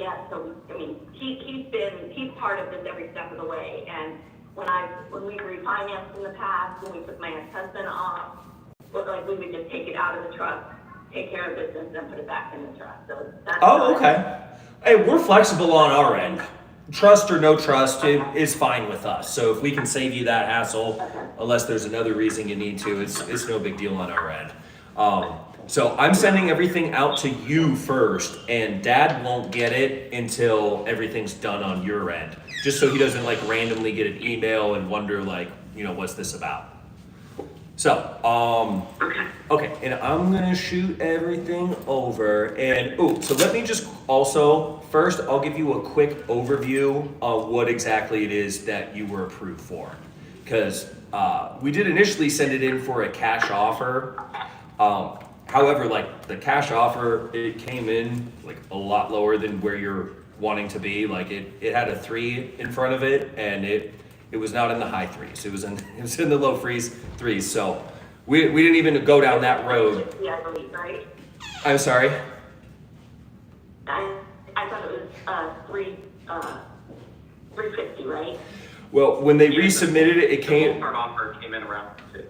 yet, so, I mean, he's part of this every step of the way, and when we refinanced in the past, when we took my ex-husband off, like, we would just take it out of the truck, take care of business, and put it back in the truck, so that's. Oh, okay. Hey, we're flexible on our end. Trust or no trust is fine with us. So if we can save you that hassle, unless there's another reason you need to, it's no big deal on our end. So I'm sending everything out to you first, and Dad won't get it until everything's done on your end, just so he doesn't like randomly get an email and wonder like, what's this about? So, okay, and I'm gonna shoot everything over, and so let me just also, first I'll give you a quick overview of what exactly it is that you were approved for. Because we did initially send it in for a cash offer. However, like the cash offer, it came in like a lot lower than where you're wanting to be. Like it had a 3 in front of it, and it was not in the high 3s. It was in the low 3s. So we didn't even go down that road. I believe, right? I'm sorry. I thought it was 350, right? Well, when they resubmitted it, it came. Our offer came in around 2.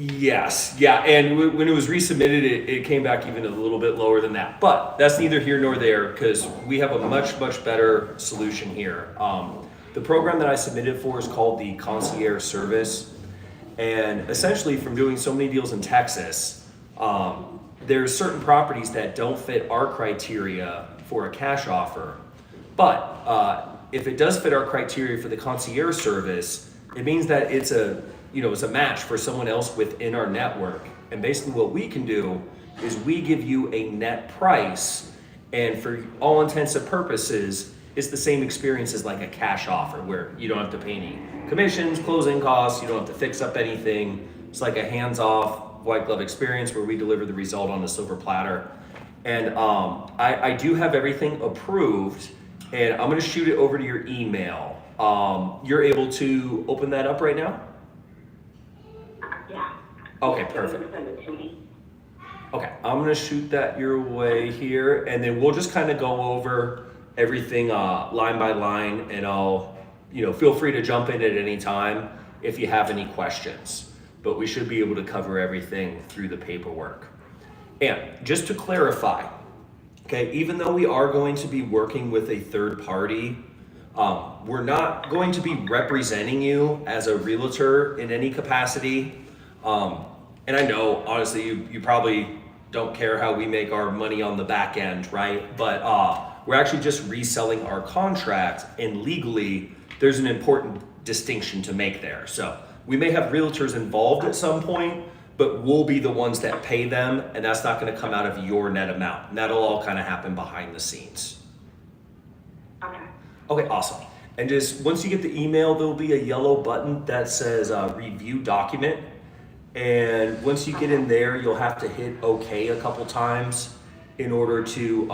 Yes, yeah, and when it was resubmitted, it came back even a little bit lower than that. But that's neither here nor there, because we have a much better solution here. The program that I submitted for is called the Concierge Service, and essentially from doing so many deals in Texas, there's certain properties that don't fit our criteria for a cash offer. But if it does fit our criteria for the Concierge Service, it means that it's a match for someone else within our network. And basically what we can do is we give you a net price, and for all intents and purposes, it's the same experience as like a cash offer where you don't have to pay any commissions, closing costs, you don't have to fix up anything. It's like a hands-off white glove experience where we deliver the result on a silver platter. And I do have everything approved, and I'm gonna shoot it over to your email. You're able to open that up right now? Yeah. Okay, perfect. Send it to me. Okay, I'm gonna shoot that your way here, and then we'll just kind of go over everything line by line, and I'll, feel free to jump in at any time if you have any questions. But we should be able to cover everything through the paperwork. And just to clarify, okay, even though we are going to be working with a third party, we're not going to be representing you as a realtor in any capacity. And I know, honestly, you probably don't care how we make our money on the back end, right? But we're actually just reselling our contract, and legally, there's an important distinction to make there. So we may have realtors involved at some point, but we'll be the ones that pay them, and that's not gonna come out of your net amount. And that'll all kind of happen behind the scenes. Okay. Okay, awesome. And just once you get the email, there'll be a yellow button that says review document. And once you get in there, you'll have to hit OK a couple times in order to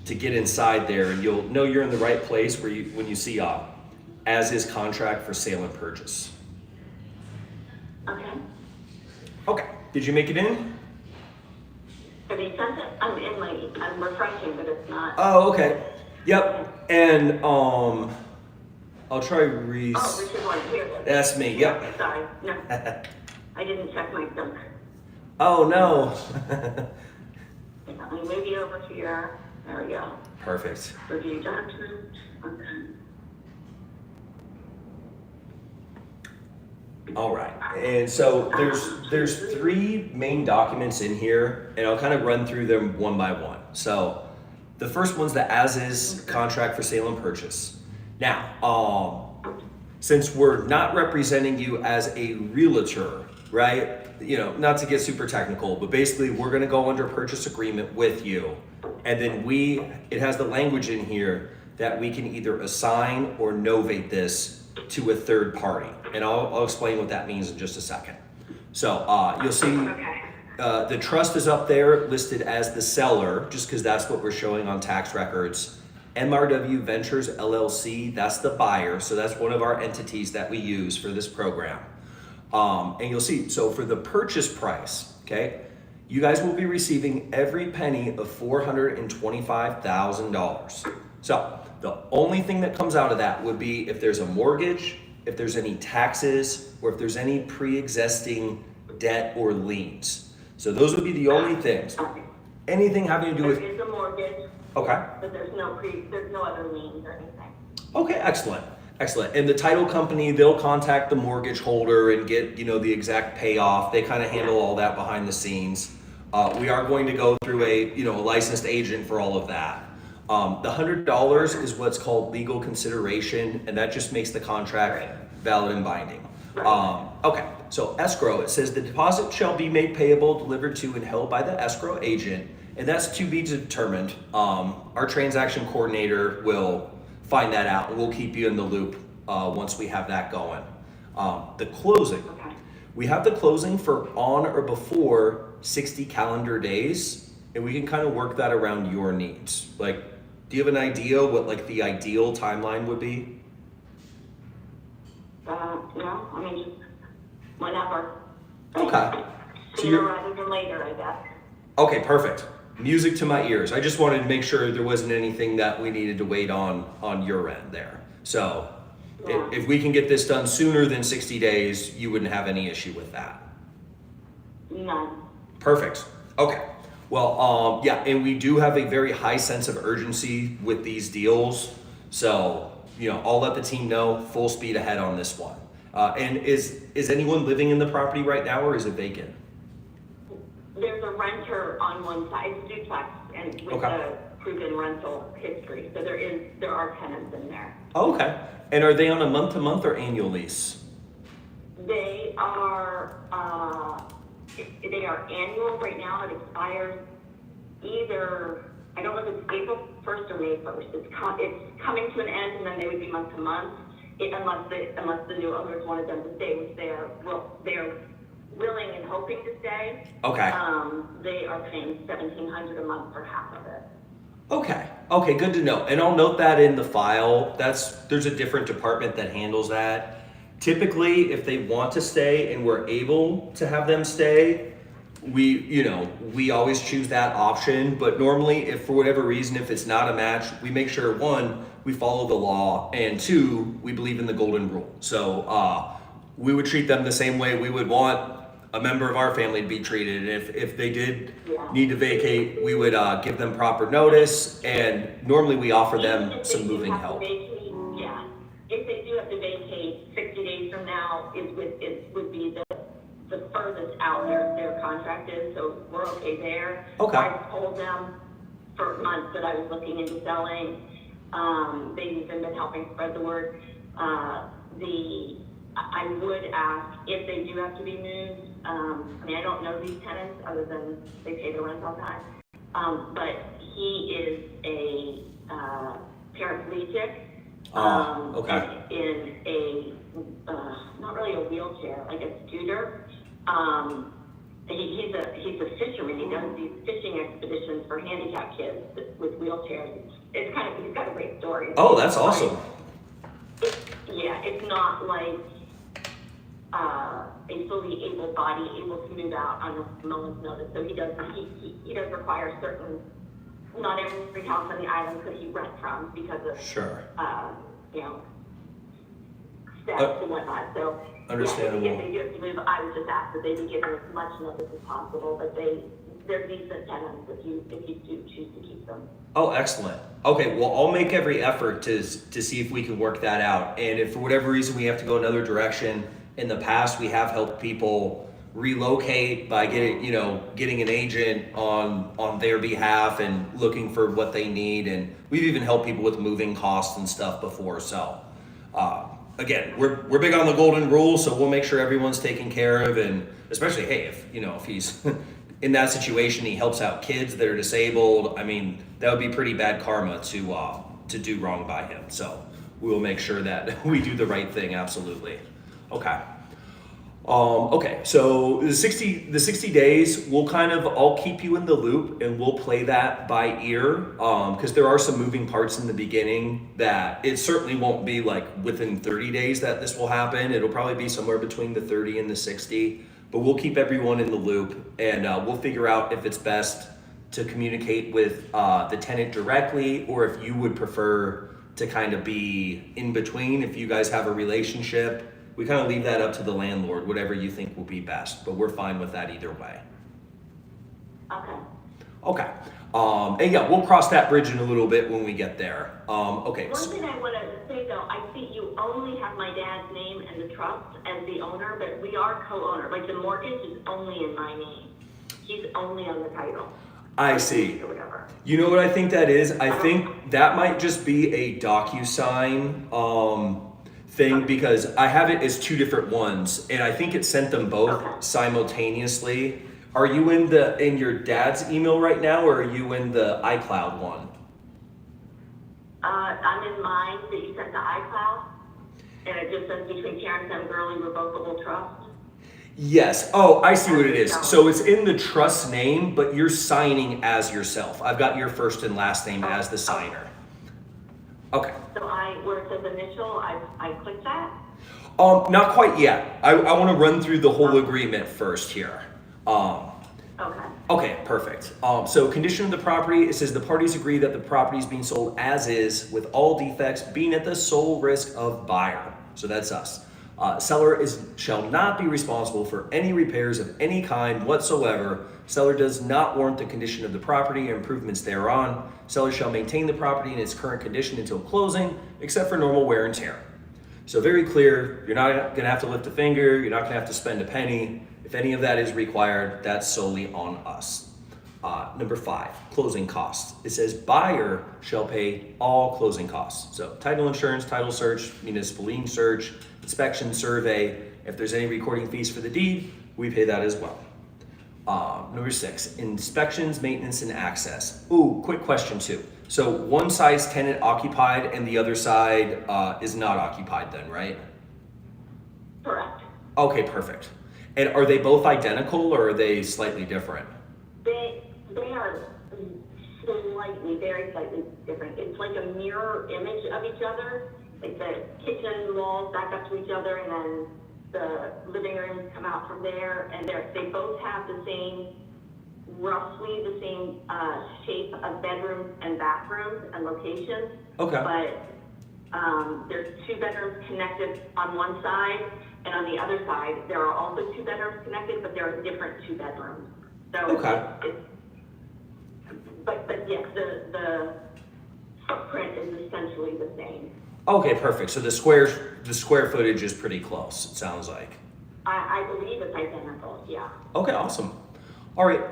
get inside there, and you'll know you're in the right place when you see as is contract for sale and purchase. Okay. Okay, did you make it in? Have you sent it? I'm refreshing, but it's not. Oh, okay. Yep. And I'll try Oh, Richard wants here. That's me. Yep. Sorry, no. I didn't check my junk. Oh no. Let me move you over here. There we go. Perfect. Review document. Okay. All right, and so there's 3 main documents in here, and I'll kind of run through them one by one. So the first one's the as-is contract for sale and purchase. Now, since we're not representing you as a realtor, right? Not to get super technical, but basically we're gonna go under purchase agreement with you, and then it has the language in here that we can either assign or novate this to a third party. And I'll explain what that means in just a second. So you'll see the trust is up there listed as the seller, just because that's what we're showing on tax records. MRW Ventures LLC, that's the buyer. So that's one of our entities that we use for this program. And you'll see, so for the purchase price, okay, you guys will be receiving every penny of $425,000. So the only thing that comes out of that would be if there's a mortgage, if there's any taxes, or if there's any pre-existing debt or liens. So those would be the only things. Anything having to do with... There is a mortgage, Okay. but there's no other liens or anything. Okay, excellent. Excellent. And the title company, they'll contact the mortgage holder and get, the exact payoff. They kind of handle all that behind the scenes. We are going to go through a licensed agent for all of that. The $100 is what's called legal consideration, and that just makes the contract valid and binding. Okay, so escrow, it says the deposit shall be made payable, delivered to, and held by the escrow agent, and that's to be determined. Our transaction coordinator will find that out, and we'll keep you in the loop once we have that going. The closing. Okay. We have the closing for on or before 60 calendar days, and we can kind of work that around your needs. Like, do you have an idea what like the ideal timeline would be? No, I mean, just whenever. Okay. So Sooner you're, rather than later, I guess. okay, perfect. Music to my ears. I just wanted to make sure there wasn't anything that we needed to wait on your end there. So Yeah. if we can get this done sooner than 60 days, you wouldn't have any issue with that. None. Perfect. Okay. Well, yeah, and we do have a very high sense of urgency with these deals. So, I'll let the team know full speed ahead on this one. And is anyone living in the property right now, or is it vacant? There's a renter on one side, it's duplex, and with Okay. a proven rental history. So there are tenants in there. Oh, okay. And are they on a month-to-month or annual lease? They are annual right now. It expires either, I don't know if it's April 1st or May 1st. It's coming to an end, and then they would be month to month, unless the new owners wanted them to stay, which they are willing and hoping to stay. Okay. They are paying $1,700 a month for half of it. Okay. Okay, good to know. And I'll note that in the file. There's a different department that handles that. Typically, if they want to stay and we're able to have them stay, we always choose that option. But normally, if for whatever reason, if it's not a match, we make sure, one, we follow the law, and two, we believe in the golden rule. So we would treat them the same way we would want a member of our family to be treated. If they did need to vacate, we would give them proper notice, and normally we offer them If some they do moving have to help. vacate, yeah. If they do have to vacate, 60 days from now, it would be the furthest out their contract is, so we're okay there. Okay. I've told them for months that I was looking into selling. They've even been helping spread the word. I would ask if they do have to be moved. I don't know these tenants other than they pay the rent on time. But he is a paraplegic. Okay. In a not really a wheelchair, like a scooter. He's a fisherman. He does these fishing expeditions for handicapped kids with wheelchairs. He's got a great story. Oh, that's awesome. It's not like a fully able body able to move out on a moment's notice. So he does require certain. Not every house on the island could he rent from because of Sure. steps and whatnot. So Understandable. if they do have to move, I would just ask that they be given as much notice as possible. But they're decent tenants if you do choose to keep them. Oh, excellent. Okay, well, I'll make every effort to see if we can work that out. And if for whatever reason we have to go another direction, in the past we have helped people relocate by getting an agent on their behalf and looking for what they need. And we've even helped people with moving costs and stuff before. So again, we're big on the golden rule, so we'll make sure everyone's taken care of. And especially, hey, if he's in that situation, he helps out kids that are disabled. I mean, that would be pretty bad karma to do wrong by him. So we will make sure that we do the right thing. Absolutely. Okay. Okay, so the 60 days, I'll keep you in the loop and we'll play that by ear, because there are some moving parts in the beginning that it certainly won't be like within 30 days that this will happen. It'll probably be somewhere between the 30 and the 60, but we'll keep everyone in the loop, and we'll figure out if it's best to communicate with the tenant directly, or if you would prefer to kind of be in between. If you guys have a relationship, we kind of leave that up to the landlord, whatever you think will be best, but we're fine with that either way. Okay. Okay. And yeah, we'll cross that bridge in a little bit when we get there. Okay. One thing I want to say though, I see you only have my dad's name and the trust as the owner, but we are co-owner. Like the mortgage is only in my name. He's only on the title. I see. Or whatever. You know what I think that is? I think that might just be a DocuSign thing, because I have it as two different ones, and I think it sent them both simultaneously. Are you in your dad's email right now, or are you in the iCloud one? I'm in mine that you sent to iCloud, and it just says between Terrence and Gurley Revocable Trust. Yes. Oh, I see what it is. So it's in the trust name, but you're signing as yourself. I've got your first and last name as the signer. Okay. So where it says initial, I click that? Not quite yet. I want to run through the whole agreement first here. Okay. Okay, perfect. So condition of the property, it says the parties agree that the property is being sold as is, with all defects being at the sole risk of buyer. So that's us. Seller shall not be responsible for any repairs of any kind whatsoever. Seller does not warrant the condition of the property or improvements thereon. Seller shall maintain the property in its current condition until closing, except for normal wear and tear. So very clear, you're not gonna have to lift a finger, you're not gonna have to spend a penny. If any of that is required, that's solely on us. Number 5, closing costs. It says buyer shall pay all closing costs. So title insurance, title search, municipal lien search, inspection, survey. If there's any recording fees for the deed, we pay that as well. Number 6, inspections, maintenance, and access. Ooh, quick question too. So one side's tenant occupied and the other side is not occupied then, right? Correct. Okay, perfect. And are they both identical, or are they slightly different? They are very slightly different. It's like a mirror image of each other. Like the kitchen walls back up to each other, and then the living rooms come out from there. And they both have roughly the same shape of bedrooms and bathrooms and locations. Okay. But there's 2 bedrooms connected on one side, and on the other side, there are also 2 bedrooms connected, but there are different 2 bedrooms. So Okay. But yes, the footprint is essentially the same. Okay, perfect. So the square footage is pretty close, it sounds like. I believe it's identical, yeah. Okay, awesome. All right,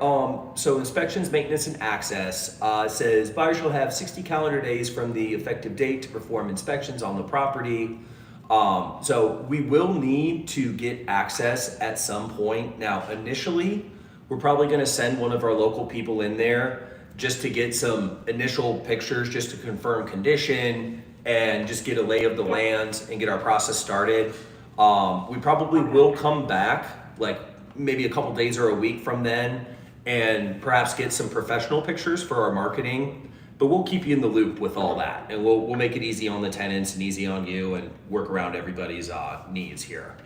so inspections, maintenance, and access. It says buyer shall have 60 calendar days from the effective date to perform inspections on the property. So we will need to get access at some point. Now, initially, we're probably gonna send one of our local people in there just to get some initial pictures, just to confirm condition and just get a lay of the land and get our process started. We probably will come back like maybe a couple days or a week from then and perhaps get some professional pictures for our marketing, but we'll keep you in the loop with all that, and we'll make it easy on the tenants and easy on you and work around everybody's needs here.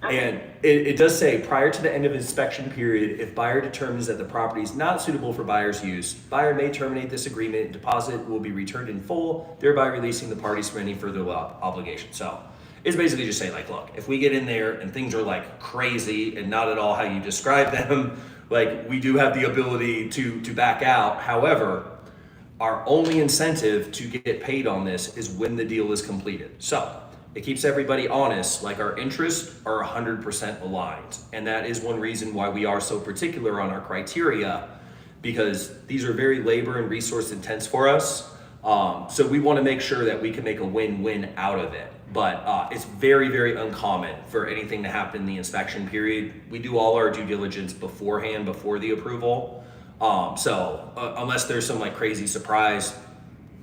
And it does say, prior to the end of inspection period, if buyer determines that the property is not suitable for buyer's use, buyer may terminate this agreement and deposit will be returned in full, thereby releasing the parties from any further obligation. So it's basically just saying, like, look, if we get in there and things are like crazy and not at all how you describe them, like, we do have the ability to back out. However, our only incentive to get paid on this is when the deal is completed. So it keeps everybody honest, like our interests are 100% aligned. And that is one reason why we are so particular on our criteria, because these are very labor and resource intense for us. So we want to make sure that we can make a win-win out of it. But it's very, very uncommon for anything to happen in the inspection period. We do all our due diligence beforehand, before the approval. So unless there's some like crazy surprise,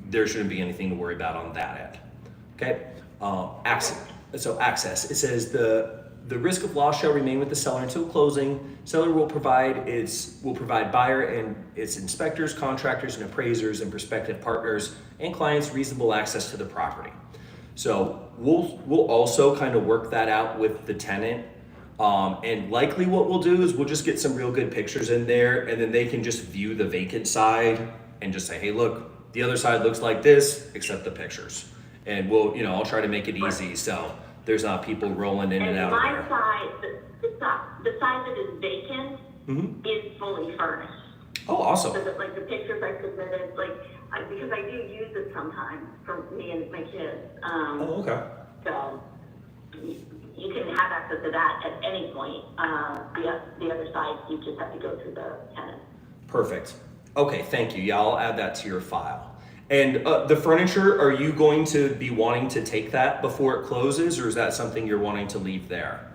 there shouldn't be anything to worry about on that end. Okay. Access. So access. It says the risk of loss shall remain with the seller until closing. Seller will provide buyer and its inspectors, contractors, and appraisers and prospective partners and clients reasonable access to the property. So we'll also kind of work that out with the tenant. And likely what we'll do is we'll just get some real good pictures in there, and then they can just view the vacant side and just say, hey, look, the other side looks like this, except the pictures. And we'll, I'll try to make it easy so there's not people rolling in and out of my there. side, the side that is vacant is fully furnished. Oh, awesome. So that, like, the pictures I submitted, because I do use it sometimes for me and my kids. Oh, okay. So you can have access to that at any point. The other side, you just have to go through the tenant. Perfect. Okay, thank you. Yeah, I'll add that to your file. And the furniture, are you going to be wanting to take that before it closes, or is that something you're wanting to leave there?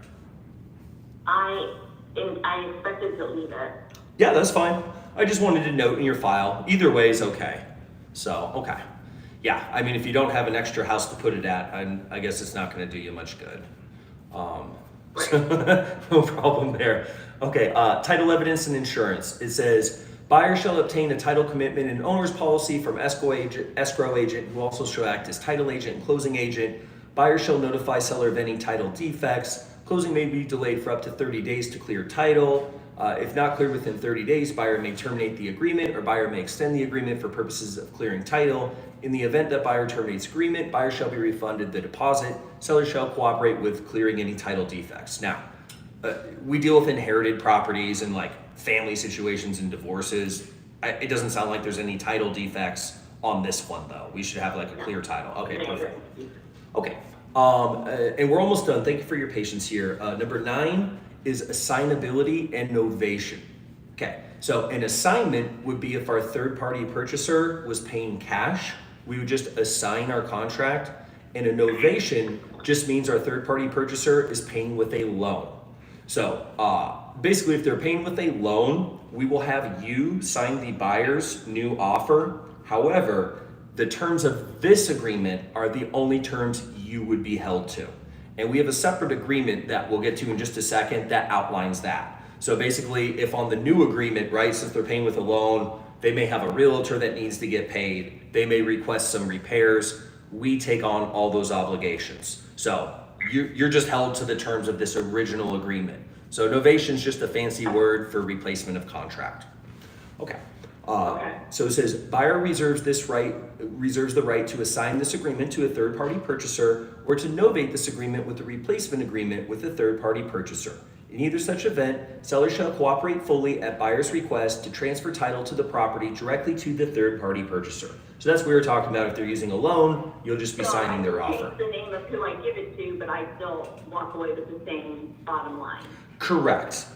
I expected to leave it. Yeah, that's fine. I just wanted to note in your file. Either way is okay. So, okay. Yeah, I mean, if you don't have an extra house to put it at, I guess it's not going to do you much good. So no problem there. Okay, title evidence and insurance. It says, buyer shall obtain a title commitment and owner's policy from escrow agent who also shall act as title agent and closing agent. Buyer shall notify seller of any title defects. Closing may be delayed for up to 30 days to clear title. If not cleared within 30 days, buyer may terminate the agreement or buyer may extend the agreement for purposes of clearing title. In the event that buyer terminates agreement, buyer shall be refunded the deposit. Seller shall cooperate with clearing any title defects. Now, we deal with inherited properties and like family situations and divorces. It doesn't sound like there's any title defects on this one though. We should have like a clear title. Okay, perfect. Okay, and we're almost done. Thank you for your patience here. Number 9 is assignability and novation. Okay, so an assignment would be if our third-party purchaser was paying cash, we would just assign our contract, and a novation just means our third-party purchaser is paying with a loan. So basically, if they're paying with a loan, we will have you sign the buyer's new offer. However, the terms of this agreement are the only terms you would be held to. And we have a separate agreement that we'll get to in just a second that outlines that. So basically, if on the new agreement, right, since they're paying with a loan, they may have a realtor that needs to get paid. They may request some repairs. We take on all those obligations. So you're just held to the terms of this original agreement. So novation is just a fancy word for replacement of contract. Okay. So it says buyer reserves the right to assign this agreement to a third-party purchaser or to novate this agreement with a replacement agreement with a third-party purchaser. In either such event, seller shall cooperate fully at buyer's request to transfer title to the property directly to the third-party purchaser. So that's what we were talking about. If they're using a loan, you'll just be signing their offer. I the name of who I give it to, but I still walk away with the same bottom line. Correct.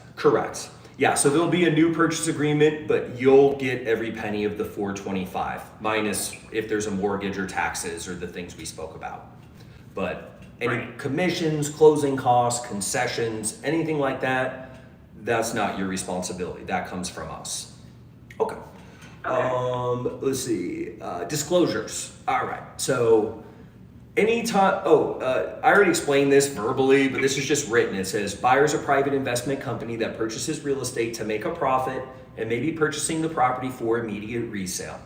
Yeah, so there'll be a new purchase agreement, but you'll get every penny of the $425, minus if there's a mortgage or taxes or the things we spoke about. But any commissions, closing costs, concessions, anything like that, that's not your responsibility. That comes from us. Okay. Let's see. Disclosures. All right. So anytime, I already explained this verbally, but this is just written. It says, buyer's a private investment company that purchases real estate to make a profit and may be purchasing the property for immediate resale.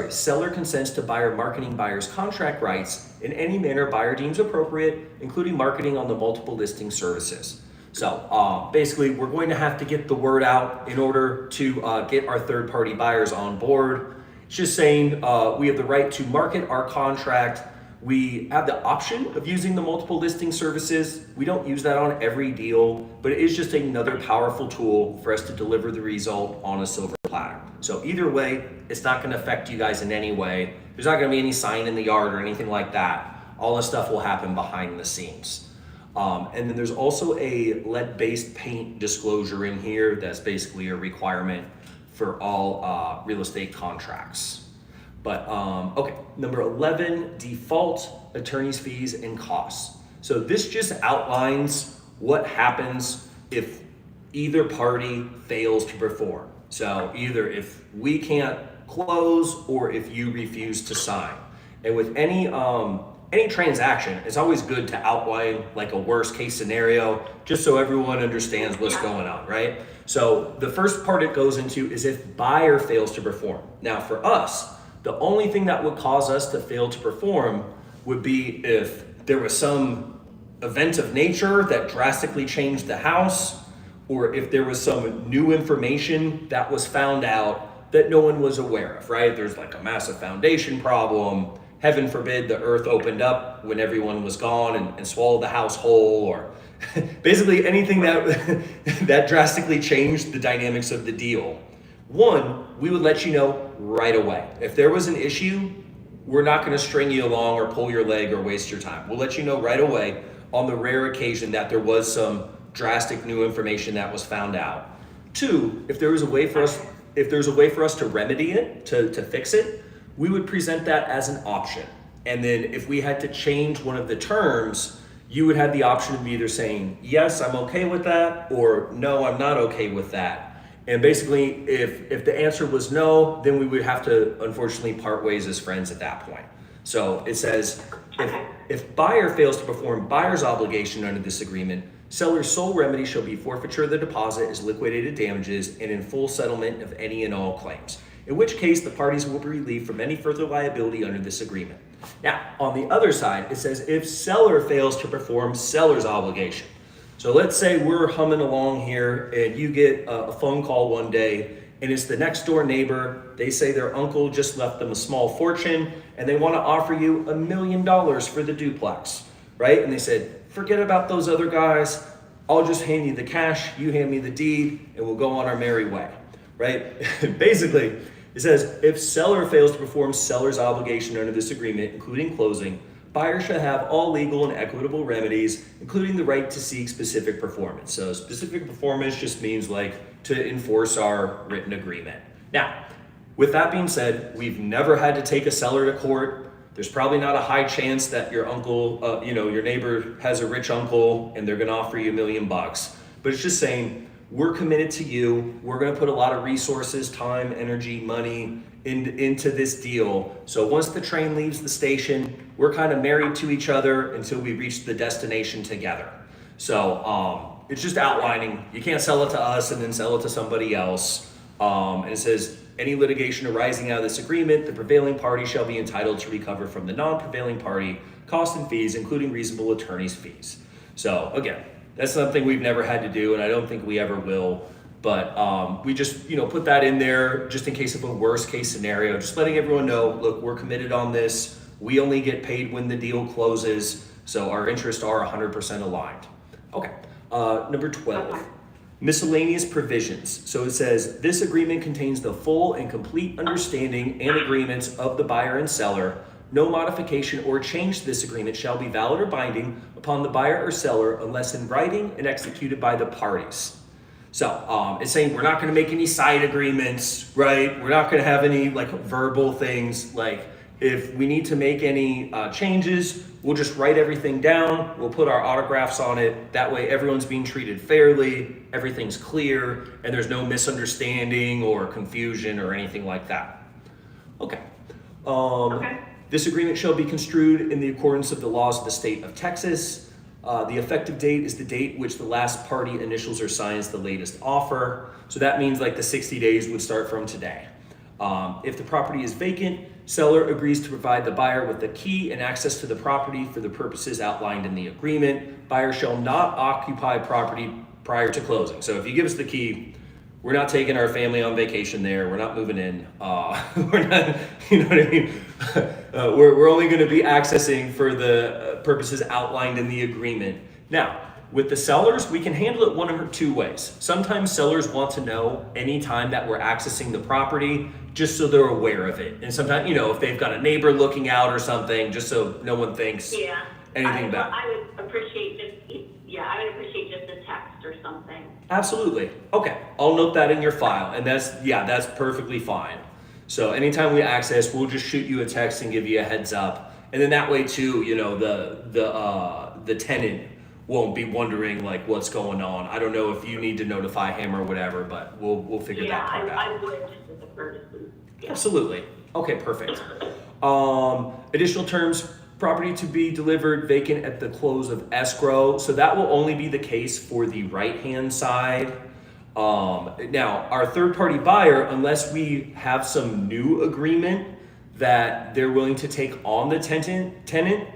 Seller consents to buyer marketing buyer's contract rights in any manner buyer deems appropriate, including marketing on the multiple listing services. So basically, we're going to have to get the word out in order to get our third-party buyers on board. It's just saying we have the right to market our contract. We have the option of using the multiple listing services. We don't use that on every deal, but it is just another powerful tool for us to deliver the result on a silver platter. So either way, it's not going to affect you guys in any way. There's not going to be any sign in the yard or anything like that. All this stuff will happen behind the scenes. And then there's also a lead-based paint disclosure in here that's basically a requirement for all real estate contracts. But okay, number 11, default, attorney's fees, and costs. So this just outlines what happens if either party fails to perform. So either if we can't close or if you refuse to sign. And with any transaction, it's always good to outline like a worst case scenario, just so everyone understands what's going on, right? So the first part it goes into is if buyer fails to perform. Now for us, the only thing that would cause us to fail to perform would be if there was some event of nature that drastically changed the house, or if there was some new information that was found out that no one was aware of, right? There's like a massive foundation problem. Heaven forbid the earth opened up when everyone was gone and swallowed the house whole, or basically anything that that drastically changed the dynamics of the deal. One, we would let you know right away. If there was an issue, we're not going to string you along or pull your leg or waste your time. We'll let you know right away on the rare occasion that there was some drastic new information that was found out. Two, if there was a way for us to remedy it, to fix it, we would present that as an option. And then if we had to change one of the terms, you would have the option of either saying, yes, I'm okay with that, or no, I'm not okay with that. And basically, if the answer was no, then we would have to, unfortunately, part ways as friends at that point. So it says, if buyer fails to perform buyer's obligation under this agreement, seller's sole remedy shall be forfeiture of the deposit as liquidated damages and in full settlement of any and all claims, in which case the parties will be relieved from any further liability under this agreement. Now, on the other side, it says if seller fails to perform seller's obligation. So let's say we're humming along here and you get a phone call one day and it's the next door neighbor. They say their uncle just left them a small fortune and they want to offer you $1 million for the duplex, right? And they said, forget about those other guys. I'll just hand you the cash, you hand me the deed, and we'll go on our merry way, right? Basically, it says, if seller fails to perform seller's obligation under this agreement, including closing, buyer shall have all legal and equitable remedies, including the right to seek specific performance. So specific performance just means like to enforce our written agreement. Now, with that being said, we've never had to take a seller to court. There's probably not a high chance that your uncle, your neighbor has a rich uncle and they're gonna offer you $1 million. But it's just saying, we're committed to you. We're gonna put a lot of resources, time, energy, money into this deal. So once the train leaves the station, we're kind of married to each other until we reach the destination together. So it's just outlining, you can't sell it to us and then sell it to somebody else. And it says, any litigation arising out of this agreement, the prevailing party shall be entitled to recover from the non-prevailing party costs and fees, including reasonable attorney's fees. So again, that's something we've never had to do, and I don't think we ever will. But we just, put that in there just in case of a worst case scenario, just letting everyone know, look, we're committed on this. We only get paid when the deal closes. So our interests are 100% aligned. Okay, number 12, miscellaneous provisions. So it says, this agreement contains the full and complete understanding and agreements of the buyer and seller. No modification or change to this agreement shall be valid or binding upon the buyer or seller unless in writing and executed by the parties. So it's saying we're not going to make any side agreements, right? We're not going to have any like verbal things. Like if we need to make any changes, we'll just write everything down. We'll put our autographs on it. That way everyone's being treated fairly, everything's clear, and there's no misunderstanding or confusion or anything like that. Okay. This agreement shall be construed in the accordance of the laws of the state of Texas. The effective date is the date which the last party initials or signs the latest offer. So that means like the 60 days would start from today. If the property is vacant, seller agrees to provide the buyer with the key and access to the property for the purposes outlined in the agreement. Buyer shall not occupy property prior to closing. So if you give us the key, we're not taking our family on vacation there. We're not moving in. We're not, you know what I mean? We're only going to be accessing for the purposes outlined in the agreement. Now, with the sellers, we can handle it one of two ways. Sometimes sellers want to know anytime that we're accessing the property, just so they're aware of it. And sometimes, if they've got a neighbor looking out or something, just so no one thinks anything bad. I would appreciate just a text or something. Absolutely. Okay, I'll note that in your file, and that's perfectly fine. So anytime we access, we'll just shoot you a text and give you a heads up, and then that way too, the tenant won't be wondering like what's going on. I don't know if you need to notify him or whatever, but we'll figure that part out. I would just as a courtesy. Yeah. Absolutely. Okay, perfect. Additional terms. Property to be delivered vacant at the close of escrow. So that will only be the case for the right-hand side. Now, our third-party buyer, unless we have some new agreement that they're willing to take on the tenant,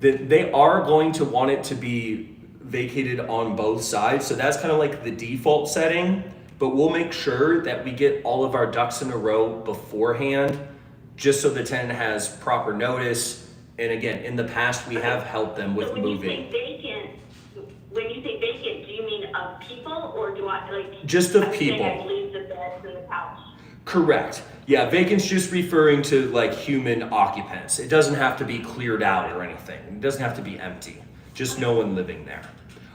that they are going to want it to be vacated on both sides. So that's kind of like the default setting, but we'll make sure that we get all of our ducks in a row beforehand, just so the tenant has proper notice. And again, in the past, we have helped them with So moving. When you say vacant, do you mean of people, or do I, like? Just of I'm saying people. I leave the beds and the couch. Correct. Yeah, vacant's just referring to like human occupants. It doesn't have to be cleared out or anything. It doesn't have to be empty. Just no one living there.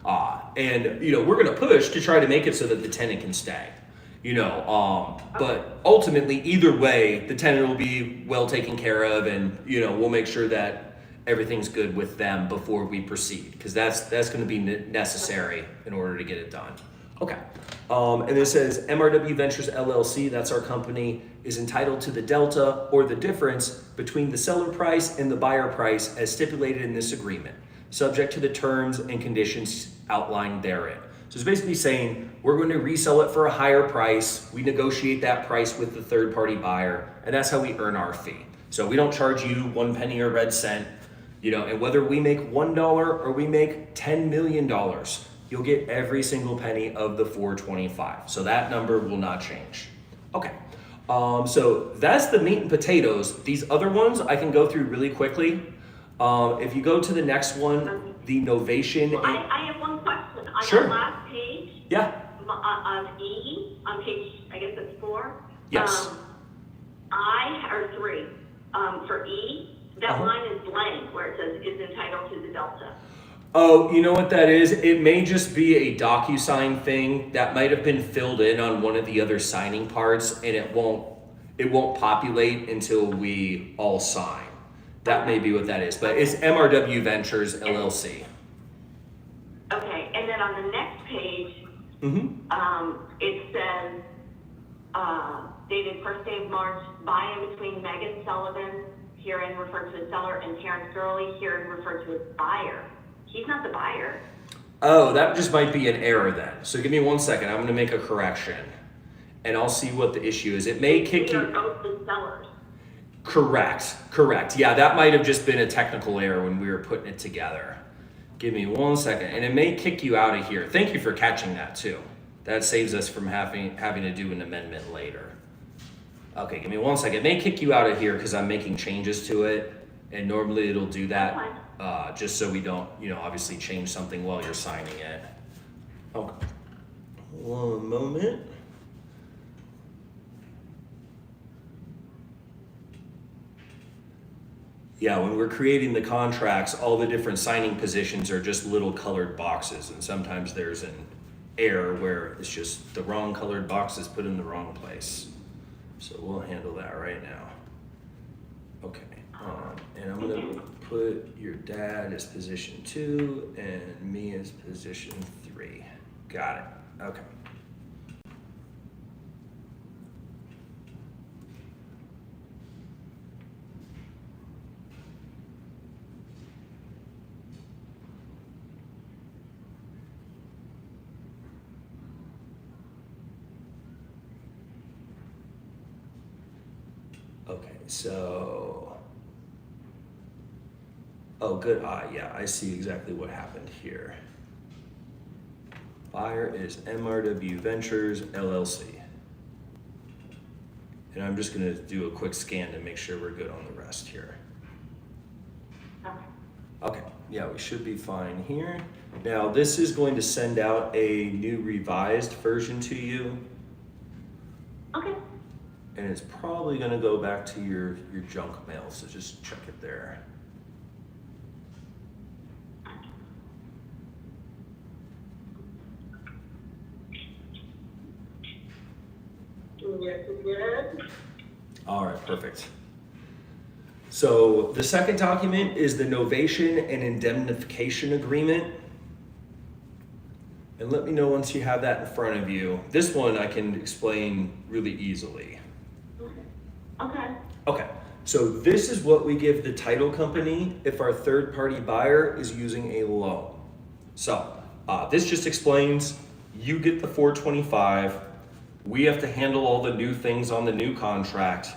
And you know, we're gonna push to try to make it so that the tenant can stay. You know, but ultimately, either way, the tenant will be well taken care of, and you know, we'll make sure that everything's good with them before we proceed, because that's going to be necessary in order to get it done. Okay. And it says MRW Ventures LLC, that's our company, is entitled to the delta or the difference between the seller price and the buyer price as stipulated in this agreement, subject to the terms and conditions outlined therein. So it's basically saying we're going to resell it for a higher price. We negotiate that price with the third party buyer, and that's how we earn our fee. So we don't charge you 1 penny or red cent, you know, and whether we make $1 or we make $10 million, you'll get every single penny of the 425. So that number will not change. Okay. So that's the meat and potatoes. These other ones I can go through really quickly. If you go to the next one, the Novation. Well, I have one question. On Sure. that last page, Yeah. on E, on page, I guess it's 4. Yes. Or 3, for E, that Uh-huh. line is blank where it says is entitled to the delta. Oh, you know what that is? It may just be a DocuSign thing that might have been filled in on one of the other signing parts, and it won't populate until we all sign. That may be what that is, but it's MRW Ventures LLC. Okay, and then on the next page, it says, dated first day of March, buy-in between Megan Sullivan, herein referred to as seller, and Terrence Gurley, herein referred to as buyer. He's not the buyer. Oh, that just might be an error then. So give me 1 second. I'm going to make a correction, and I'll see what the issue is. It may kick We are you. both the sellers. Correct. Yeah, that might have just been a technical error when we were putting it together. Give me 1 second, and it may kick you out of here. Thank you for catching that too. That saves us from having to do an amendment later. Okay, give me 1 second. It may kick you out of here because I'm making changes to it, and normally it'll do that just so we don't, you know, obviously change something while you're signing it. Okay. 1 moment. Yeah, when we're creating the contracts, all the different signing positions are just little colored boxes, and sometimes there's an error where it's just the wrong colored box is put in the wrong place. So we'll handle that right now. Okay, and I'm gonna put your dad as position 2 and me as position 3. Got it, okay. Okay, so, oh, good. Yeah, I see exactly what happened here. Buyer is MRW Ventures LLC. And I'm just gonna do a quick scan to make sure we're good on the rest here. Okay, yeah, we should be fine here. Now, this is going to send out a new revised version to you. Okay. And it's probably gonna go back to your junk mail, so just check it there. Yes, it did. All right, perfect. So the second document is the Novation and Indemnification Agreement. And let me know once you have that in front of you. This one I can explain really easily. Okay. Okay, so this is what we give the title company if our third party buyer is using a loan. So this just explains you get the 425, we have to handle all the new things on the new contract,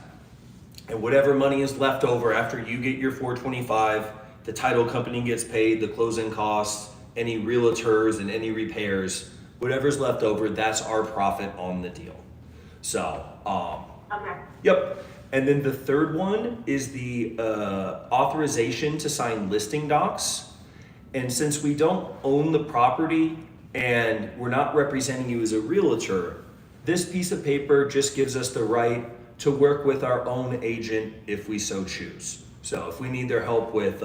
and whatever money is left over after you get your 425 the title company gets paid, the closing costs, any realtors and any repairs, whatever's left over, that's our profit on the deal. So, Okay. yep. And then the third one is the authorization to sign listing docs. And since we don't own the property and we're not representing you as a realtor, this piece of paper just gives us the right to work with our own agent if we so choose. So if we need their help with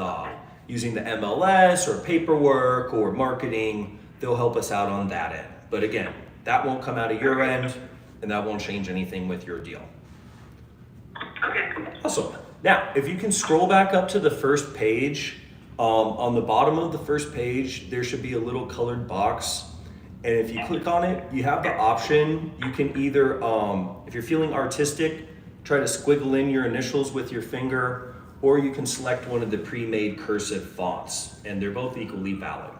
using the MLS or paperwork or marketing, they'll help us out on that end. But again, that won't come out of your end and that won't change anything with your deal. Okay. Awesome. Now, if you can scroll back up to the first page, on the bottom of the first page, there should be a little colored box. And if you click on it, you have the option. You can either, if you're feeling artistic, try to squiggle in your initials with your finger, or you can select one of the pre-made cursive fonts, and they're both equally valid.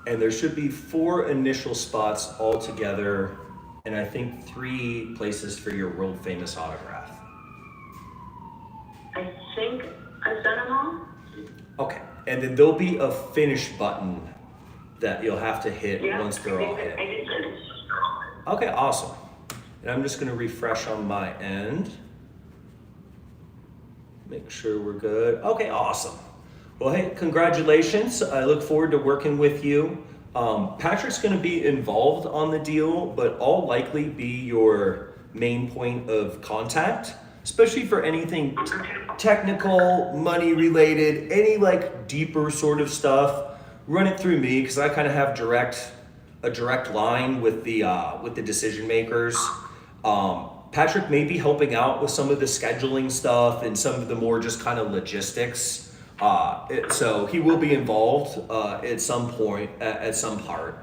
And there should be 4 initial spots all together, and I think 3 places for your world famous autograph. I think I've done them all. Okay, and then there'll be a finish button that you'll have to hit once they're all hit. I did finish. Okay, awesome. And I'm just gonna refresh on my end. Make sure we're good. Okay, awesome. Well, hey, congratulations. I look forward to working with you. Patrick's gonna be involved on the deal, but I'll likely be your main point of contact, especially for anything technical, money related, any like deeper sort of stuff. Run it through me because I kind of have a direct line with the decision makers. Patrick may be helping out with some of the scheduling stuff and some of the more just kind of logistics. So he will be involved at some point, at some part.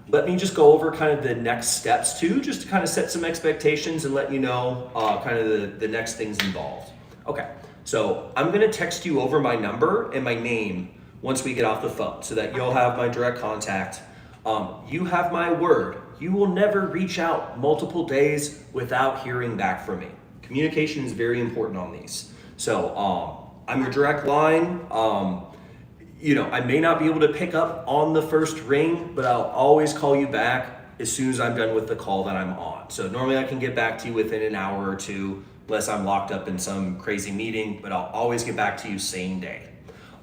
Let me just go over kind of the next steps too, just to kind of set some expectations and let you know kind of the next things involved. Okay, so I'm gonna text you over my number and my name once we get off the phone so that you'll have my direct contact. You have my word. You will never reach out multiple days without hearing back from me. Communication is very important on these. So I'm your direct line. I may not be able to pick up on the first ring, but I'll always call you back as soon as I'm done with the call that I'm on. So normally I can get back to you within an hour or two, unless I'm locked up in some crazy meeting, but I'll always get back to you same day.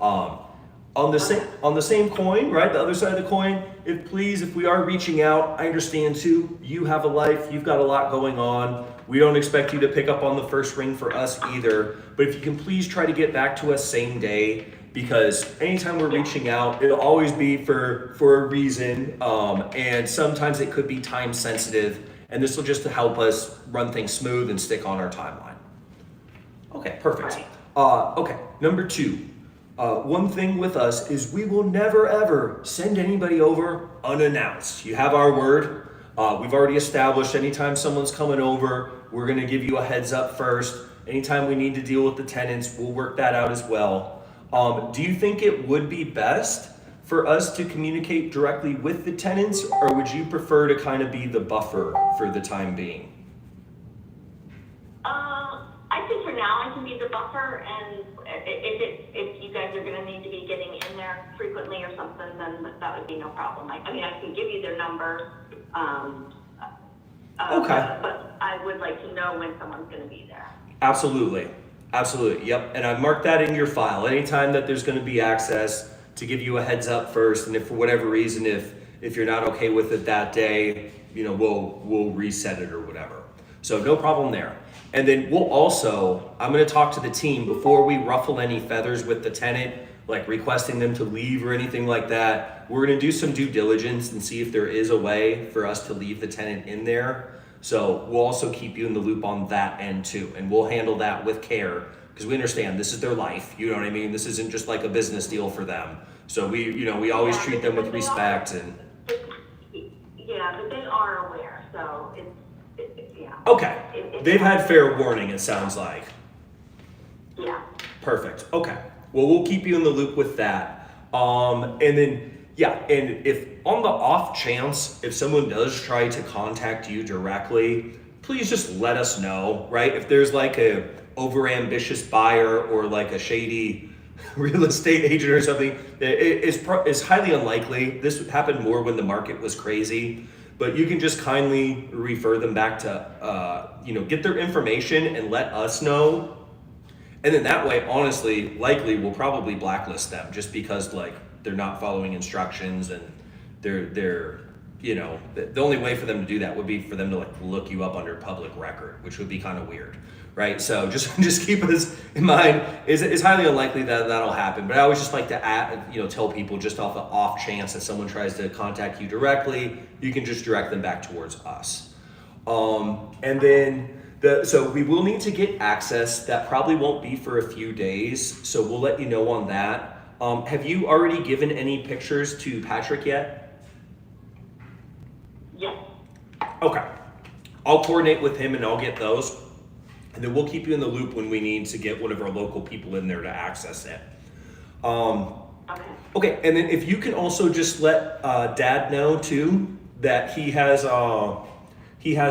On the same coin, right? The other side of the coin, if we are reaching out, I understand too. You have a life, you've got a lot going on. We don't expect you to pick up on the first ring for us either. But if you can please try to get back to us same day, because anytime we're reaching out, it'll always be for a reason. And sometimes it could be time sensitive. And this will just help us run things smooth and stick on our timeline. Okay, perfect. Okay, number 2. One thing with us is we will never ever send anybody over unannounced. You have our word. We've already established anytime someone's coming over, we're gonna give you a heads up first. Anytime we need to deal with the tenants, we'll work that out as well. Do you think it would be best for us to communicate directly with the tenants, or would you prefer to kind of be the buffer for the time being? I think for now I can be the buffer, and if you guys are going to need to be getting in there frequently or something, then that would be no problem. I can give you their number, Okay. but I would like to know when someone's going to be there. Absolutely. Yep. And I've marked that in your file. Anytime that there's going to be access, to give you a heads up first. And if for whatever reason, if you're not okay with it that day, we'll reset it or whatever. So no problem there. And then I'm going to talk to the team before we ruffle any feathers with the tenant, like requesting them to leave or anything like that. We're going to do some due diligence and see if there is a way for us to leave the tenant in there. So we'll also keep you in the loop on that end too. And we'll handle that with care because we understand this is their life. You know what I mean? This isn't just like a business deal for them. So we always treat them with respect and. Yeah, but they are aware. So yeah. Okay. They've had fair warning, it sounds like. Yeah. Perfect. Okay. Well, we'll keep you in the loop with that. And then, Yeah, and if on the off chance, if someone does try to contact you directly, please just let us know, right? If there's like a overambitious buyer or like a shady real estate agent or something, it's highly unlikely. This happened more when the market was crazy, but you can just kindly refer them back to, get their information and let us know. And then that way, honestly, likely we'll probably blacklist them just because like they're not following instructions and they're the only way for them to do that would be for them to like look you up under public record, which would be kind of weird, right? So just keep us in mind. It's highly unlikely that that'll happen, but I always just like to tell people just off the off chance that someone tries to contact you directly, you can just direct them back towards us. And then so we will need to get access. That probably won't be for a few days, so we'll let you know on that. Have you already given any pictures to Patrick yet? Yes. Okay. I'll coordinate with him and I'll get those. And then we'll keep you in the loop when we need to get one of our local people in there to access it. Okay, and then if you can also just let Dad know too that he has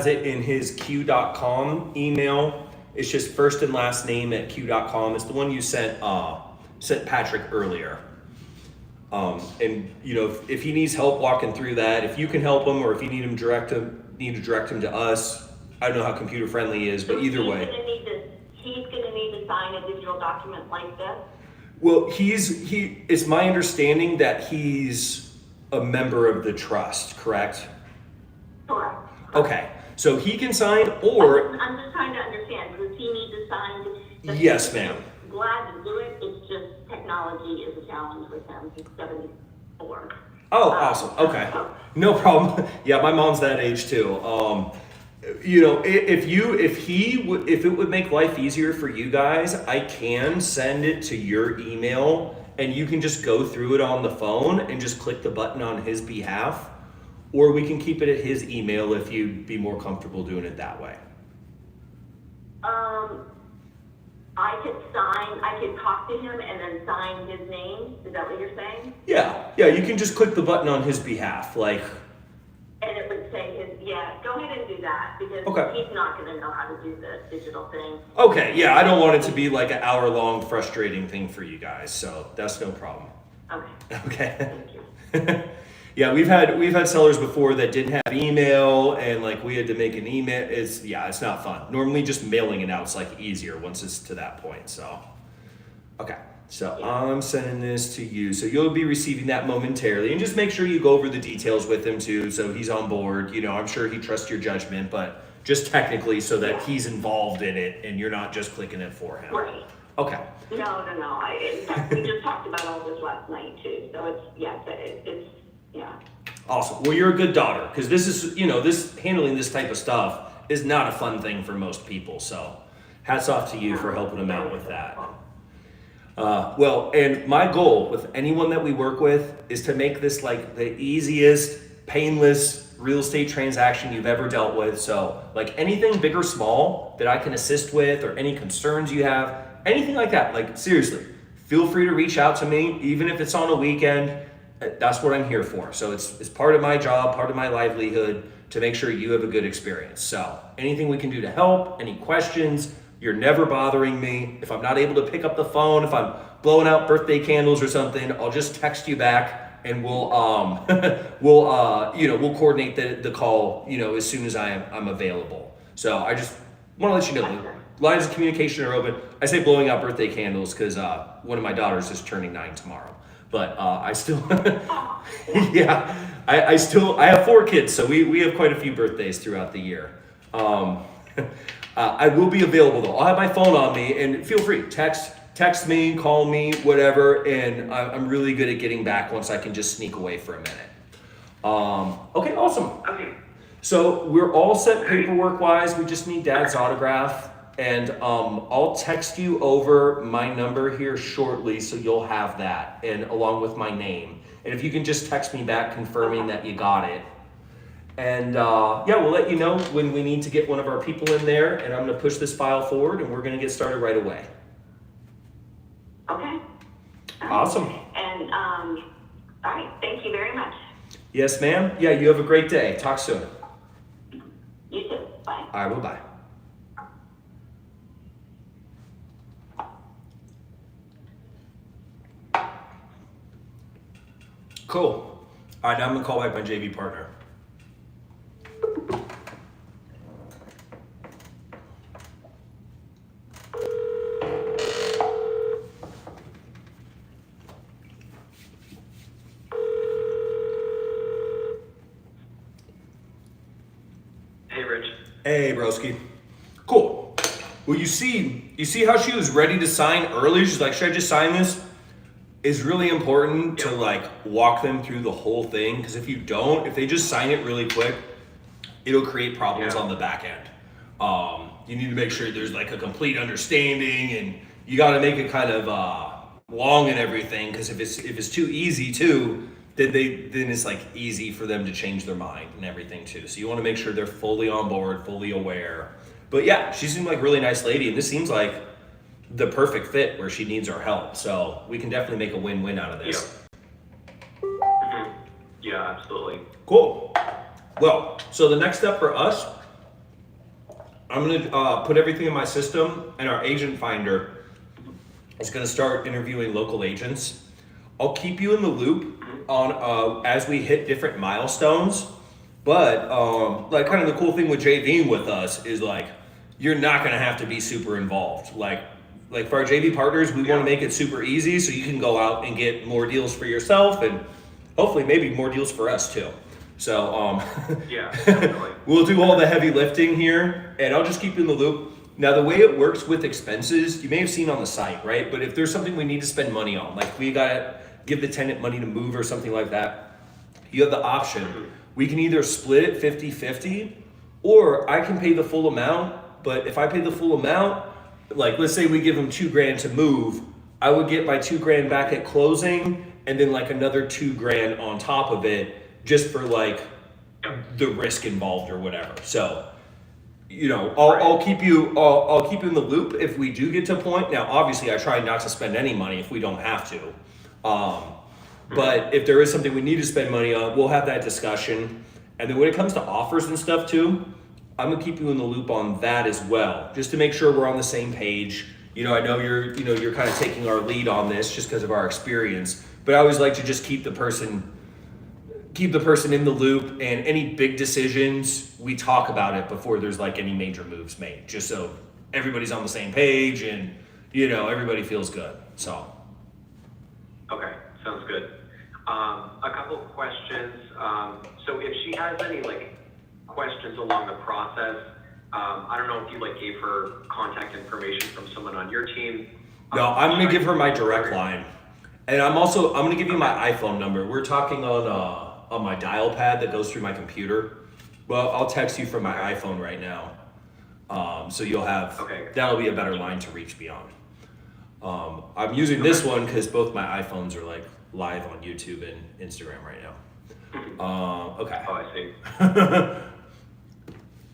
it in his q.com email. It's just first and last name at q.com. It's the one you sent Patrick earlier. And if he needs help walking through that, if you can help him, or if you need to direct him to us, I don't know how computer friendly he is, but either way. He's gonna need to sign a digital document like this? Well, it's my understanding that he's a member of the trust, correct? Correct. Okay, so he can sign, or I'm just trying to understand, does he need to sign? Yes, ma'am. Glad to do it, it's just technology is a challenge with him, he's 74. Oh, awesome, okay. No problem. Yeah, my mom's that age too. If it would make life easier for you guys, I can send it to your email and you can just go through it on the phone and just click the button on his behalf, or we can keep it at his email if you'd be more comfortable doing it that way. I could talk to him and then sign his name, is that what you're saying? Yeah, you can just click the button on his behalf, like. And it would say go ahead and do that, because he's not gonna know how to do the digital thing. Okay, yeah, I don't want it to be like an hour-long frustrating thing for you guys, so that's no problem. Okay. Thank you. Yeah, we've had sellers before that didn't have email, and like we had to make an email. It's not fun. Normally just mailing it out is like easier once it's to that point, so. Okay. So I'm sending this to you. So you'll be receiving that momentarily, and just make sure you go over the details with him too, so he's on board. I'm sure he trusts your judgment, but just technically so that he's involved in it and you're not just clicking it for him. Right. Okay. No. In fact, we just talked about all this last night too, so it's Awesome. Well, you're a good daughter, because this is, handling this type of stuff is not a fun thing for most people. So hats off to you for helping them out with that. And my goal with anyone that we work with is to make this like the easiest, painless real estate transaction you've ever dealt with. So like anything big or small that I can assist with, or any concerns you have, anything like that, like seriously, feel free to reach out to me, even if it's on a weekend. That's what I'm here for. So it's part of my job, part of my livelihood, to make sure you have a good experience. So anything we can do to help, any questions, you're never bothering me. If I'm not able to pick up the phone, if I'm blowing out birthday candles or something, I'll just text you back and we'll coordinate the call, as soon as I'm available. So I just want to let you know, lines of communication are open. I say blowing out birthday candles because one of my daughters is turning 9 tomorrow. But I still, I have 4 kids, so we have quite a few birthdays throughout the year. I will be available though. I'll have my phone on me, and feel free, text me, call me, whatever, and I'm really good at getting back once I can just sneak away for a minute. Okay, awesome. Okay. So we're all set paperwork wise. We just need Dad's autograph, and I'll text you over my number here shortly, so you'll have that, and along with my name. And if you can just text me back confirming that you got it. And we'll let you know when we need to get one of our people in there, and I'm gonna push this file forward, and we're gonna get started right away. Okay. Awesome. And all right, thank you very Yes, ma'am. Yeah, you have a great day. Talk soon. You too. Bye. All right, bye-bye. Cool. All right, now I'm gonna call back my JV partner. Hey, Rich. Hey, broski. Cool. Well, you see how she was ready to sign early? She's like, should I just sign this? It's really important to like walk them through the whole thing, because if you don't, if they just sign it really quick, it'll create problems on the back end. You need to make sure there's like a complete understanding, and you got to make it kind of long and everything, because if it's too easy too, then it's like easy for them to change their mind and everything too. So you want to make sure they're fully on board, fully aware. But yeah, she seemed like a really nice lady, and this seems like the perfect fit where she needs our help. So we can definitely make a win-win out of this. Yeah, absolutely. Cool. Well, so the next step for us, I'm gonna put everything in my system, and our agent finder is gonna start interviewing local agents. I'll keep you in the loop on as we hit different milestones. But like kind of the cool thing with JVing with us is like you're not gonna have to be super involved. Like for our JV partners, we want to make it super easy so you can go out and get more deals for yourself and hopefully maybe more deals for us too. So Yeah, definitely. we'll do all the heavy lifting here, and I'll just keep you in the loop. Now, the way it works with expenses, you may have seen on the site, right? But if there's something we need to spend money on, like we gotta give the tenant money to move or something like that, you have the option. We can either split it 50-50, or I can pay the full amount. But if I pay the full amount, like let's say we give them $2,000 to move, I would get my $2,000 back at closing, and then like another $2,000 on top of it, just for like the risk involved or whatever. So, you know, I'll keep you in the loop if we do get to a point. Now, obviously, I try not to spend any money if we don't have to. But if there is something we need to spend money on, we'll have that discussion. And then when it comes to offers and stuff too, I'm gonna keep you in the loop on that as well, just to make sure we're on the same page. You know, I know you're kind of taking our lead on this just because of our experience, but I always like to just keep the person in the loop, and any big decisions, we talk about it before there's like any major moves made, just so everybody's on the same page and, you know, everybody feels good. So. Okay, sounds good. A couple of questions. So if she has any like questions along the process, I don't know if you like gave her contact information from someone on your team. No, I'm gonna give her my direct line, and I'm gonna give you my iPhone number. We're talking on my dial pad that goes through my computer. Well, I'll text you from my iPhone right now, so you'll have that'll be a better line to reach me on. I'm using this one because both my iPhones are like live on YouTube and Instagram right now. Okay. Oh, I see.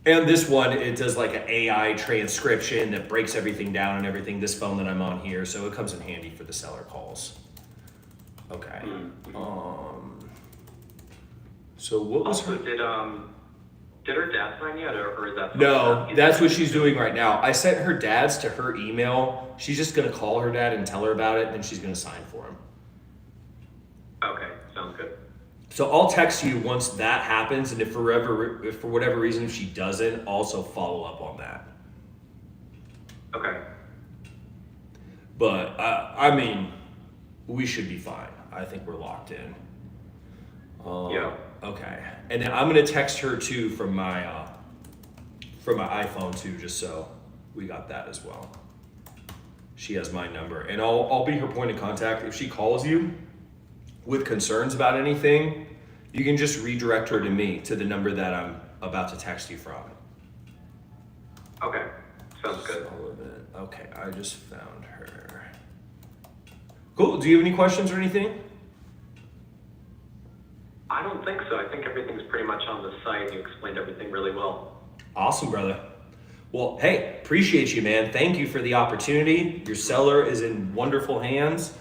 And this one, it does like an AI transcription that breaks everything down and everything. This phone that I'm on here, so it comes in handy for the seller calls. Okay. So what was Also, her? did her dad sign yet, or is that? No, that's what she's doing right now. I sent her dad's to her email. She's just gonna call her dad and tell her about it, and then she's gonna sign for him. Okay, sounds good. So I'll text you once that happens, and if for whatever reason if she doesn't, also follow up on that. Okay. But I mean, we should be fine. I think we're locked in. Yeah. Okay, and then I'm gonna text her too from my iPhone too, just so we got that as well. She has my number, and I'll be her point of contact. If she calls you with concerns about anything, you can just redirect her to me, to the number that I'm about to text you from. Okay, sounds good. Sullivan. Okay, I just found her. Cool. Do you have any questions or anything? I don't think so. I think everything's pretty much on the site. You explained everything really well. Awesome, brother. Well, hey, appreciate you, man. Thank you for the opportunity. Your seller is in wonderful hands.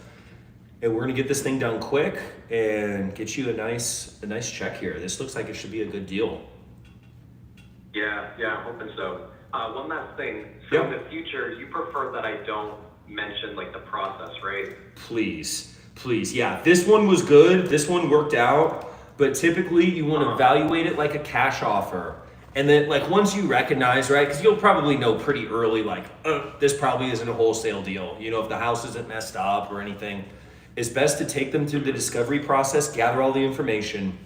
and we're gonna get this thing done quick and get you a nice check here. This looks like it should be a good deal. Yeah, I'm hoping so. One last thing. So Yeah. in the future, you prefer that I don't mention like the process, right? Please. Yeah, this one was good. This one worked out. But typically you want to evaluate it like a cash offer. And then like once you recognize, right, because you'll probably know pretty early, like, this probably isn't a wholesale deal. You know, if the house isn't messed up or anything, it's best to take them through the discovery process, gather all the information,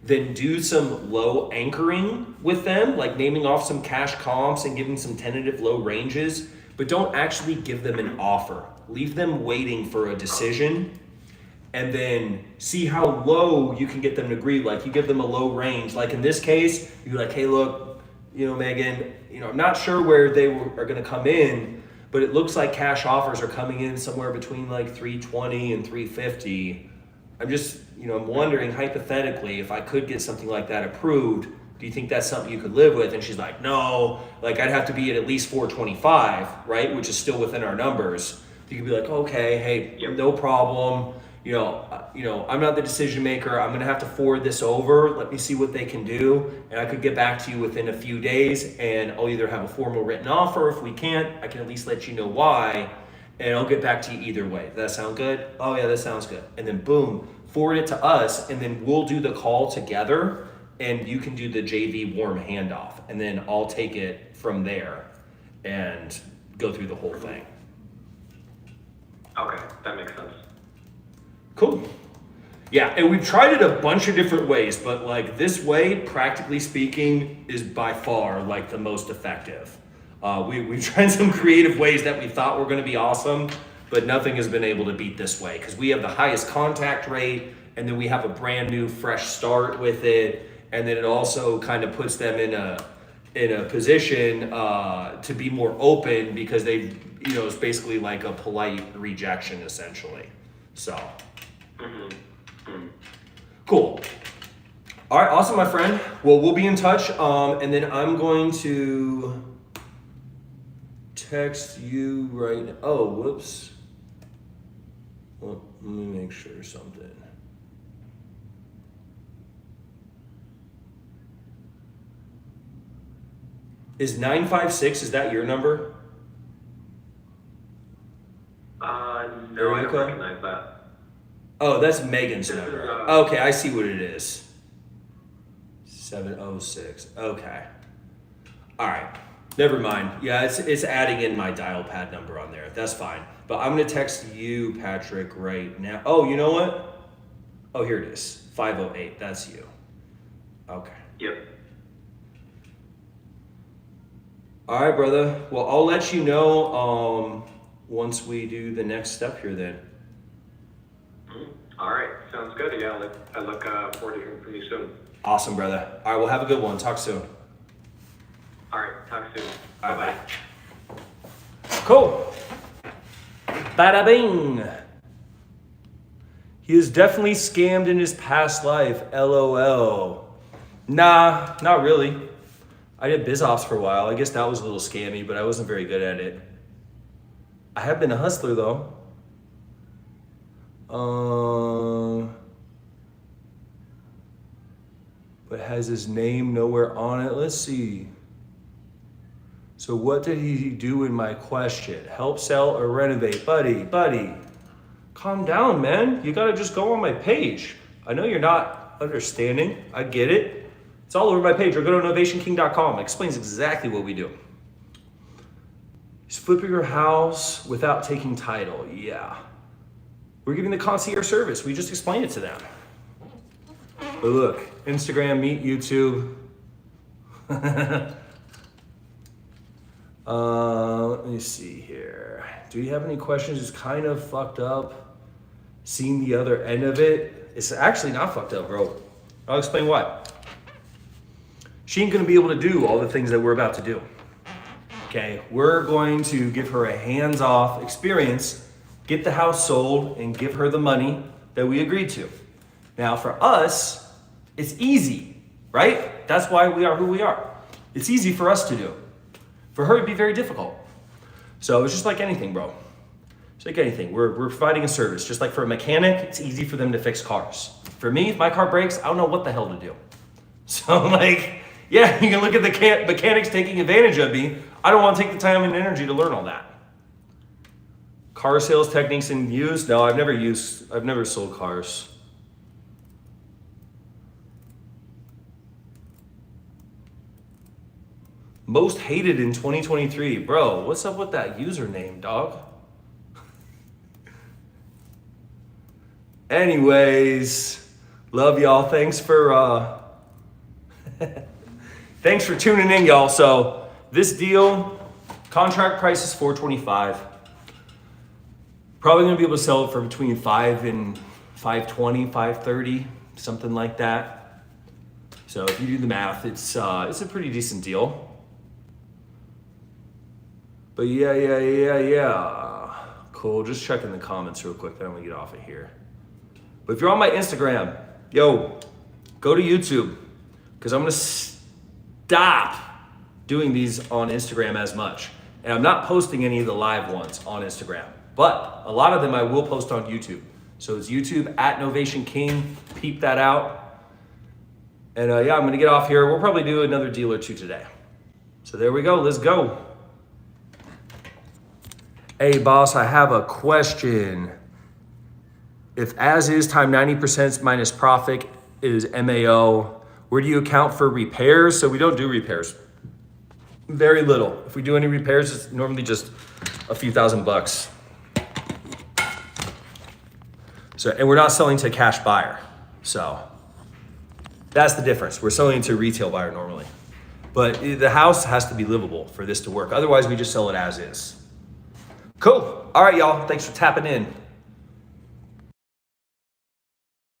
then do some low anchoring with them, like naming off some cash comps and giving some tentative low ranges, but don't actually give them an offer. Leave them waiting for a decision and then see how low you can get them to agree. Like you give them a low range. Like in this case, you're like, hey, look, you know, Megan, you know, I'm not sure where they are gonna come in, but it looks like cash offers are coming in somewhere between like 320 and 350. I'm just, you know, I'm wondering hypothetically, if I could get something like that approved, do you think that's something you could live with? And she's like, no, like I'd have to be at least 425, right? Which is still within our numbers. You could be like, okay, hey, no problem. You know, I'm not the decision maker. I'm gonna have to forward this over. Let me see what they can do. And I could get back to you within a few days and I'll either have a formal written offer. If we can't, I can at least let you know why. And I'll get back to you either way. Does that sound good? Oh yeah, that sounds good. And then boom, forward it to us and then we'll do the call together and you can do the JV warm handoff. And then I'll take it from there and go through the whole thing. Okay, that makes sense. Cool. Yeah, and we've tried it a bunch of different ways, but like this way, practically speaking, is by far like the most effective. We've tried some creative ways that we thought were gonna be awesome, but nothing has been able to beat this way because we have the highest contact rate and then we have a brand new fresh start with it. And then it also kind of puts them in a position to be more open because they've, you know, it's basically like a polite rejection essentially. So. Cool. All right, awesome, my friend. Well, we'll be in touch, and then I'm going to text you right now. Oh, whoops. Well, let me make sure something. Is 956, is that your number? No, I don't Erica? recognize that. Oh, that's Megan's This is, number. Okay, I see what it is. 706. Okay. All right. Never mind. Yeah, it's adding in my dial pad number on there. That's fine. But I'm gonna text you, Patrick, right now. Oh, you know what? Oh, here it is. 508. That's you. Okay. Yep. All right, brother. Well, I'll let you know once we do the next step here then. All right, sounds good. Yeah, I look forward to hearing from you soon. Awesome, brother. All right, well, have a good one. Talk soon. All right, talk soon. All Bye-bye. right, cool. Bada bing. He is definitely scammed in his past life. LOL. Nah, not really. I did biz ops for a while. I guess that was a little scammy, but I wasn't very good at it. I have been a hustler though. But has his name nowhere on it. Let's see. So what did he do in my question? Help sell or renovate? Buddy, calm down, man. You gotta just go on my page. I know you're not understanding. I get it. It's all over my page, or go to novationking.com. It explains exactly what we do. He's flipping your house without taking title. Yeah. We're giving the concierge service. We just explained it to them. But look, Instagram, Meet, YouTube. Let me see here. Do you have any questions? It's kind of fucked up. Seeing the other end of it. It's actually not fucked up, bro. I'll explain why. She ain't gonna be able to do all the things that we're about to do. Okay, we're going to give her a hands-off experience, get the house sold, and give her the money that we agreed to. Now for us, it's easy, right? That's why we are who we are. It's easy for us to do. For her, it'd be very difficult. So it's just like anything, bro. It's like anything. We're providing a service. Just like for a mechanic, it's easy for them to fix cars. For me, if my car breaks, I don't know what the hell to do. So like, yeah, you can look at the mechanics taking advantage of me. I don't want to take the time and energy to learn all that. Car sales techniques and used? No, I've never sold cars. Most hated in 2023. Bro, what's up with that username, dog? Anyways, love y'all. Thanks for thanks for tuning in, y'all. So this deal, contract price is $425. Probably gonna be able to sell it for between $5 and $520, $530, something like that. So if you do the math, it's a pretty decent deal. But yeah. Cool. Just checking the comments real quick. Then I'm gonna get off of here. But if you're on my Instagram, yo, go to YouTube, because I'm gonna stop doing these on Instagram as much. And I'm not posting any of the live ones on Instagram, but a lot of them I will post on YouTube. So it's YouTube at Novation King. Peep that out. And yeah, I'm gonna get off here. We'll probably do another deal or two today. So there we go. Let's go. Hey boss, I have a question. If as is time 90% minus profit is MAO, where do you account for repairs? So we don't do repairs. Very little. If we do any repairs, it's normally just a few $1,000. So, and we're not selling to a cash buyer. So that's the difference. We're selling to a retail buyer normally. But the house has to be livable for this to work. Otherwise, we just sell it as is. Cool. All right, y'all. Thanks for tapping in.